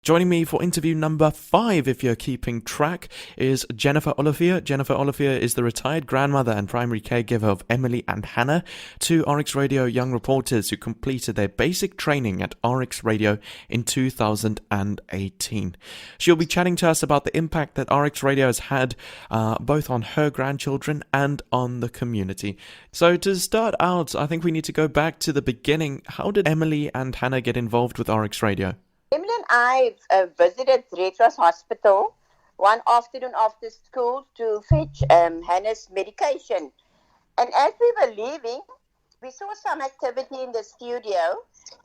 Joining me for interview number 5, if you're keeping track, is Jennifer Olivier. Jennifer Olivier is the retired grandmother and primary caregiver of Emily and Hannah, two RX Radio young reporters who completed their basic training at RX Radio in 2018. She'll be chatting to us about the impact that RX Radio has had both on her grandchildren and on the community. So to start out, I think we need to go back to the beginning. How did Emily and Hannah get involved with RX Radio? Emily and I visited Red Cross Hospital one afternoon after school to fetch Hannah's medication. And as we were leaving, we saw some activity in the studio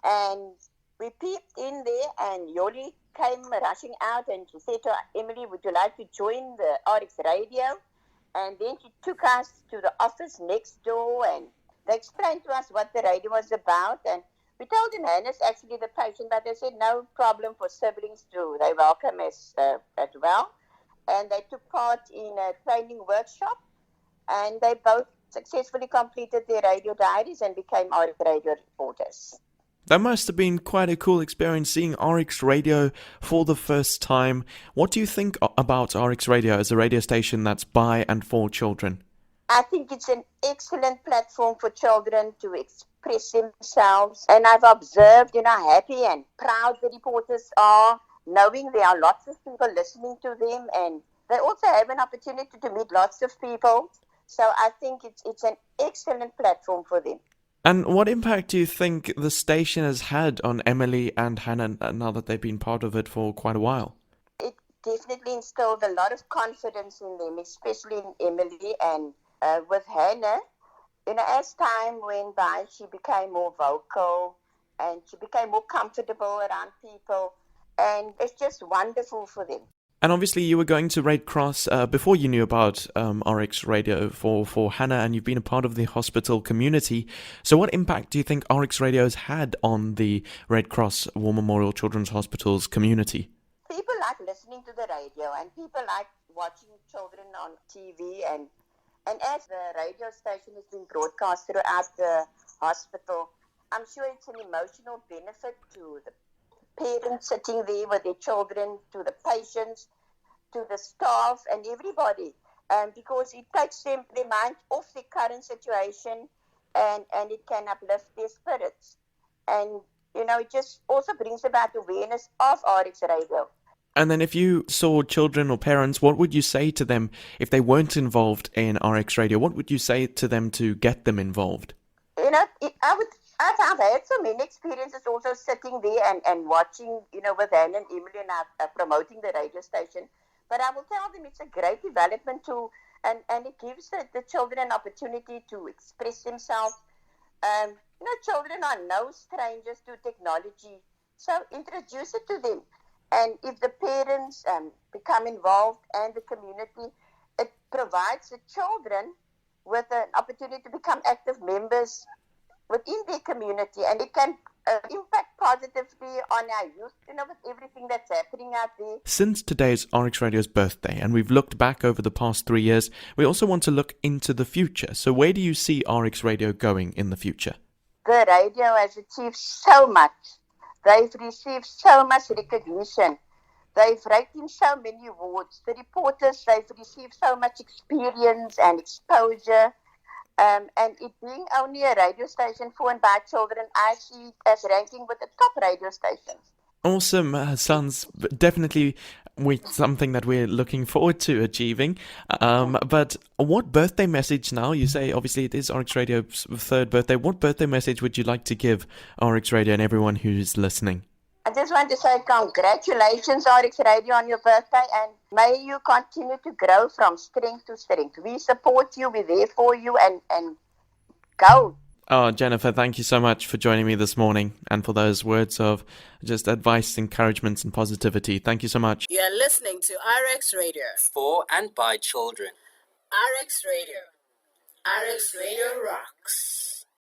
and we peeped in there and Yoli came rushing out and she said to Emily, would you like to join the RX Radio? And then she took us to the office next door and they explained to us what the radio was about. And we told them Hannah's actually the patient, but they said no problem for siblings too. They welcome us as well. And they took part in a training workshop and they both successfully completed their radio diaries and became RX Radio reporters. That must have been quite a cool experience seeing RX Radio for the first time. What do you think about RX Radio as a radio station that's by and for children? I think it's an excellent platform for children to express themselves. And I've observed, how happy and proud the reporters are, knowing there are lots of people listening to them. And they also have an opportunity to meet lots of people. So I think it's an excellent platform for them. And what impact do you think the station has had on Emily and Hannah now that they've been part of it for quite a while? It definitely instilled a lot of confidence in them, especially in Emily and with Hannah. As time went by, she became more vocal and she became more comfortable around people. And it's just wonderful for them. And obviously you were going to Red Cross before you knew about RX Radio for Hannah, and you've been a part of the hospital community. So what impact do you think RX Radio has had on the Red Cross War Memorial Children's Hospital's community? People like listening to the radio and people like watching children on TV. And as the radio station has been broadcast throughout the hospital, I'm sure it's an emotional benefit to the parents sitting there with their children, to the patients, to the staff and everybody, because it takes their mind off their current situation and it can uplift their spirits. And, it just also brings about awareness of RX Radio. And then if you saw children or parents, what would you say to them if they weren't involved in RX Radio? What would you say to them to get them involved? I've had so many experiences also sitting there and watching, with Hannah and Emily and I promoting the radio station. But I will tell them it's a great development tool and it gives the children an opportunity to express themselves. Children are no strangers to technology, so introduce it to them. And if the parents become involved and the community, it provides the children with an opportunity to become active members within their community, and it can impact positively on our youth, with everything that's happening out there. Since today's RX Radio's birthday, and we've looked back over the past 3 years, we also want to look into the future. So where do you see RX Radio going in the future? The radio has achieved so much. They've received so much recognition. They've raked in so many awards. The reporters, they've received so much experience and exposure. And it being only a radio station for and by children, I see it as ranking with the top radio stations. Awesome. Sounds definitely something that we're looking forward to achieving. But what birthday message now? You say obviously it is RX Radio's 3rd birthday. What birthday message would you like to give RX Radio and everyone who's listening? I just want to say congratulations, RX Radio, on your birthday, and may you continue to grow from strength to strength. We support you, we're there for you, and go. Oh, Jennifer, thank you so much for joining me this morning and for those words of just advice, encouragement, and positivity. Thank you so much. You are listening to RX Radio. For and by children. RX Radio. RX Radio rocks.